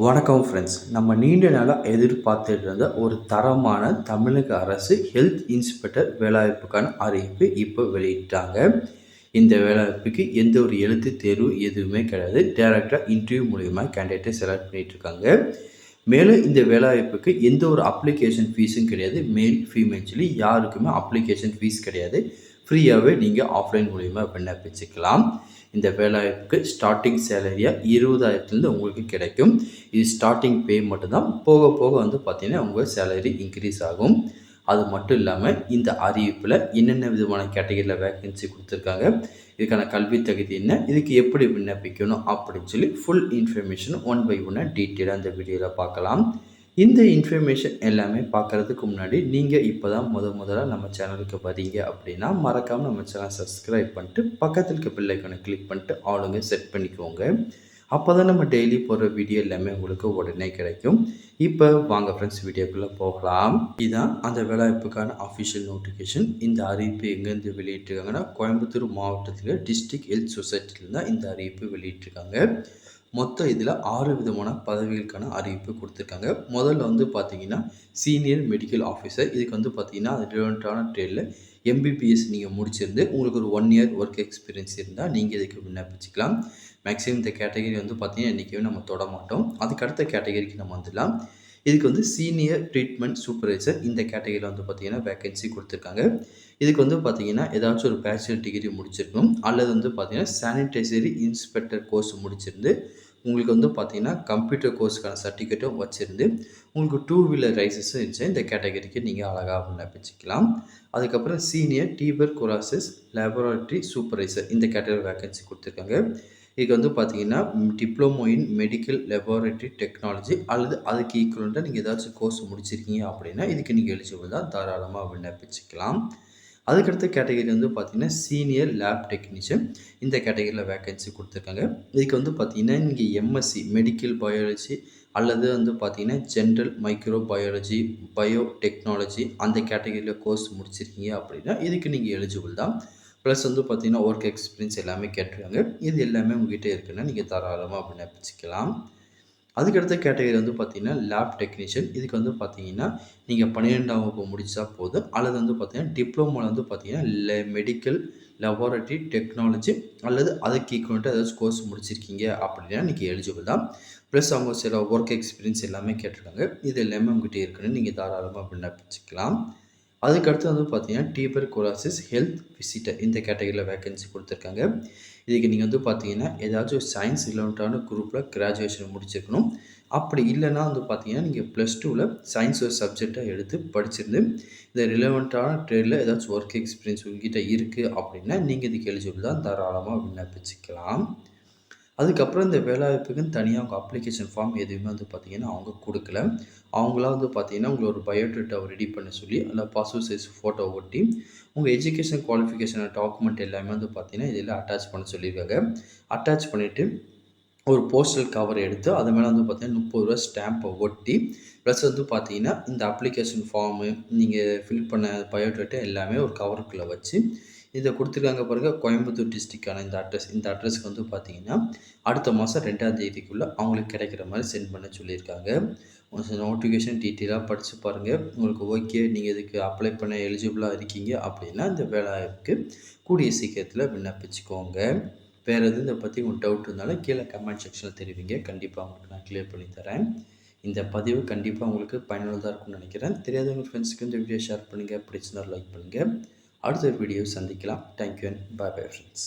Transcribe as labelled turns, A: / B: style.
A: வணக்கம் ஃப்ரெண்ட்ஸ். நம்ம நீண்ட நாளாக எதிர்பார்த்துட்டு இருந்த ஒரு தரமான தமிழக அரசு ஹெல்த் இன்ஸ்பெக்டர் வேலைவாய்ப்புக்கான அறிவிப்பு இப்போ வெளியிட்டாங்க. இந்த வேலைவாய்ப்புக்கு எந்த ஒரு எழுத்து தேர்வு எதுவுமே கிடையாது. டைரக்டாக இன்டர்வியூ மூலிமா கேண்டிடேட்டை செலக்ட் பண்ணிகிட்ருக்காங்க. மேலும் இந்த வேலைவாய்ப்புக்கு எந்த ஒரு அப்ளிகேஷன் ஃபீஸும் கிடையாது. மேல் ஃபீமேல் சொல்லி யாருக்குமே அப்ளிகேஷன் ஃபீஸ் கிடையாது. ஃப்ரீயாகவே நீங்கள் ஆஃப்லைன் மூலிமா விண்ணப்பிச்சுக்கலாம். இந்த வேலைவாய்ப்புக்கு ஸ்டார்டிங் சேலரியாக 20,000 உங்களுக்கு கிடைக்கும். இது ஸ்டார்டிங் பே மட்டும்தான். போக போக பார்த்திங்கன்னா உங்கள் சேலரி இன்க்ரீஸ் ஆகும். அது மட்டும் இல்லாமல் இந்த அறிவிப்பில் என்னென்ன விதமான கேட்டகரியில் வேக்கன்சி கொடுத்துருக்காங்க, இதுக்கான கல்வி தகுதி என்ன, இதுக்கு எப்படி விண்ணப்பிக்கணும் அப்படின்னு சொல்லி ஃபுல் இன்ஃபர்மேஷன் ஒன் பை ஒன்னாக டீட்டெயிலாக அந்த வீடியோவில் பார்க்கலாம். இந்த இன்ஃபர்மேஷன் எல்லாமே பார்க்குறதுக்கு முன்னாடி நீங்கள் இப்போ தான் முதல்ல நம்ம சேனலுக்கு வரீங்க அப்படின்னா மறக்காமல் நம்ம சேனல் சப்ஸ்கிரைப் பண்ணிட்டு பக்கத்தில் இருக்க பெல் ஐக்கானை கிளிக் பண்ணிட்டு ஆளுங்க செட் பண்ணிக்கோங்க. அப்போ தான் நம்ம டெய்லி போடுற வீடியோ எல்லாமே உங்களுக்கு உடனே கிடைக்கும். இப்போ வாங்க ஃப்ரெண்ட்ஸ் வீடியோக்குள்ளே போகலாம். இதுதான் அந்த வேலைவாய்ப்புக்கான அஃபிஷியல் நோட்டிஃபிகேஷன். இந்த அறிவிப்பு எங்கேருந்து வெளியிட்டிருக்காங்கன்னா கோயம்புத்தூர் மாவட்டத்தில் டிஸ்ட்ரிக்ட் ஹெல்த் சொசைட்டியில் தான் இந்த அறிவிப்பு வெளியிட்டிருக்காங்க. மொத்தம் இதில் 6 விதமான பதவிகளுக்கான அறிவிப்பு கொடுத்துருக்காங்க. முதல்ல பார்த்தீங்கன்னா சீனியர் மெடிக்கல் ஆஃபீஸர். இதுக்கு பார்த்தீங்கன்னா அது ரிலவெண்ட்டான ட்ரேடில் எம்பிபிஎஸ் நீங்கள் முடிச்சிருந்து உங்களுக்கு ஒரு 1 இயர் ஒர்க் எக்ஸ்பீரியன்ஸ் இருந்தால் நீங்கள் இதுக்கு விண்ணப்பிச்சுக்கலாம். மேக்ஸிமம் இந்த கேட்டகரி பார்த்தீங்கன்னா என்றைக்குமே நம்ம தொட மாட்டோம். அதுக்கு அடுத்த கேட்டகரிக்கு நம்ம வந்துடலாம். இதுக்கு சீனியர் ட்ரீட்மெண்ட் சூப்பர்வைசர் இந்த கேட்டகரியில் பார்த்தீங்கன்னா வேக்கன்சி கொடுத்துருக்காங்க. இதுக்கு பார்த்தீங்கன்னா ஏதாச்சும் ஒரு பேச்சுலர் டிகிரி முடிச்சிருக்கணும், அல்லது பார்த்தீங்கன்னா சானிடைசரி இன்ஸ்பெக்டர் கோர்ஸ் முடிச்சிருந்து உங்களுக்கு பார்த்தீங்கன்னா கம்ப்யூட்டர் கோர்ஸுக்கான சர்டிஃபிகேட்டும் வச்சுருந்து உங்களுக்கு 2 வீலர் லைசன்ஸும் இருந்துச்சு இந்த கேட்டகரிக்கு நீங்கள் அழகாக விண்ணப்பிச்சுக்கலாம். அதுக்கப்புறம் சீனியர் டியூபர்குலோசிஸ் லேபரட்டரி சூப்பர்வைசர் இந்த கேட்டகரி வேக்கன்சி கொடுத்துருக்காங்க. இதுக்கு பார்த்தீங்கன்னா diploma in medical laboratory technology அல்லது அதுக்கு ஈக்குவலண்ட்டாக நீங்கள் ஏதாச்சும் கோர்ஸ் முடிச்சிருக்கீங்க அப்படின்னா இதுக்கு நீங்கள் எலிஜிபிள் தான், தாராளமாக விண்ணப்பிச்சுக்கலாம். அதுக்கடுத்த கேட்டகரி பார்த்தீங்கன்னா சீனியர் லேப் டெக்னீஷியன் இந்த கேட்டகரியில் வேக்கன்சி கொடுத்துருக்காங்க. இதுக்கு பார்த்தீங்கன்னா நீங்கள் எம்எஸ்சி மெடிக்கல் பயாலஜி அல்லது பார்த்தீங்கன்னா general micro biology bio technology அந்த கேட்டகரியில் கோர்ஸ் முடிச்சிருக்கீங்க அப்படின்னா இதுக்கு நீங்கள் எலிஜிபிள் தான். ப்ளஸ் பார்த்தீங்கன்னா ஒர்க் எக்ஸ்பீரியன்ஸ் எல்லாமே கேட்டிருக்காங்க. இது எல்லாமே உங்ககிட்ட இருக்குன்னா நீங்கள் தாராளமாக விண்ணப்பிச்சுக்கலாம். அதுக்கடுத்த கேட்டகரி பார்த்தீங்கன்னா லேப் டெக்னீஷியன். இதுக்கு பார்த்தீங்கன்னா நீங்கள் 12ஆம் வகுப்பு முடித்தா போதும், அல்லது பார்த்தீங்கன்னா டிப்ளமோவில் பார்த்தீங்கன்னா மெடிக்கல் லேபரட்டரி டெக்னாலஜி அல்லது அதுக்கு ஈக்குவலண்ட்டாக ஏதாச்சும் கோர்ஸ் முடிச்சிருக்கீங்க அப்படின்னா நீங்கள் எலிஜிபிள் தான். ப்ளஸ் அவங்க சில ஒர்க் எக்ஸ்பீரியன்ஸ் எல்லாமே கேட்டிருக்காங்க. இது எல்லாமே உங்கள்கிட்ட இருக்குன்னு நீங்கள் தாராளமாக விண்ணப்பிச்சுக்கலாம். அதுக்கடுத்து பார்த்தீங்கன்னா டியூபர்குலோசிஸ் ஹெல்த் விசிட்டர் இந்த கேட்டகரியில் வேக்கன்சி கொடுத்துருக்காங்க. இதுக்கு நீங்கள் பார்த்தீங்கன்னா ஏதாச்சும் சயின்ஸ் ரிலவெண்ட்டான குரூப்பில் கிராஜுவேஷன் முடிச்சிருக்கணும். அப்படி இல்லைன்னா பார்த்தீங்கன்னா நீங்கள் +2ல் சயின்ஸ் ஒரு சப்ஜெக்டாக எடுத்து படிச்சிருந்து இந்த ரிலவெண்ட்டான ட்ரேடில் ஏதாச்சும் ஒர்க் எக்ஸ்பீரியன்ஸ் உங்ககிட்ட இருக்குது அப்படின்னா நீங்கள் இதுக்கு எலிஜிபிள் தான், தாராளமாக விண்ணப்பிச்சுக்கலாம். அதுக்கப்புறம் இந்த வேலைவாய்ப்புக்குன்னு தனியாக அவங்க அப்ளிகேஷன் ஃபார்ம் எதுவுமே பார்த்தீங்கன்னா அவங்க கொடுக்கல. அவங்களா பார்த்தீங்கன்னா உங்களை ஒரு பயோடேட்டாவை ரெடி பண்ண சொல்லி அதில் பாஸ்போர்ட் சைஸ் ஃபோட்டோ ஒட்டி உங்கள் எஜுகேஷன் குவாலிஃபிகேஷன் டாக்குமெண்ட் எல்லாமே பார்த்தீங்கன்னா இதில் அட்டாச் பண்ண சொல்லியிருக்காங்க. அட்டாச் பண்ணிவிட்டு ஒரு போஸ்டல் கவர் எடுத்து அது மேலே பார்த்தீங்கன்னா ₹30 ஸ்டாம்பை ஒட்டி ப்ளஸ் பார்த்தீங்கன்னா இந்த அப்ளிகேஷன் ஃபார்மு நீங்கள் ஃபில் பண்ண பயோடேட்டா எல்லாமே ஒரு கவருக்குள்ளே வச்சு இதை கொடுத்துருக்காங்க பாருங்கள். கோயம்புத்தூர் டிஸ்ட்ரிக்டான இந்த அட்ரஸ்க்கு பார்த்தீங்கன்னா அடுத்த மாதம் 2ஆம் தேதிக்குள்ளே அவங்களுக்கு கிடைக்கிற மாதிரி சென்ட் பண்ண சொல்லியிருக்காங்க. நோட்டிஃபிகேஷன் டீட்டெயிலாக படித்து பாருங்கள். உங்களுக்கு ஓகே, நீங்கள் இதுக்கு அப்ளை பண்ண எலிஜிபிளாக இருக்கீங்க அப்படின்னா இந்த வேலைக்கு கூடிய சீக்கிரத்தில் விண்ணப்பிச்சுக்கோங்க. வேறு எதுவும் இதை பற்றி உங்களுக்கு டவுட் இருந்தாலும் கீழே கமெண்ட் செக்ஷனில் தெரிவிங்க. கண்டிப்பாக உங்களுக்கு நான் கிளியர் பண்ணி தரேன். இந்த பதிவு கண்டிப்பாக உங்களுக்கு பயனுள்ளதாக இருக்கும்னு நினைக்கிறேன். தெரியாதவங்க ஃப்ரெண்ட்ஸுக்கு இந்த வீடியோ ஷேர் பண்ணுங்கள், பிடிச்சிருந்தால் லைக் பண்ணுங்கள். அடுத்த வீடியோ சந்திக்கலாம். Thank you and bye bye friends.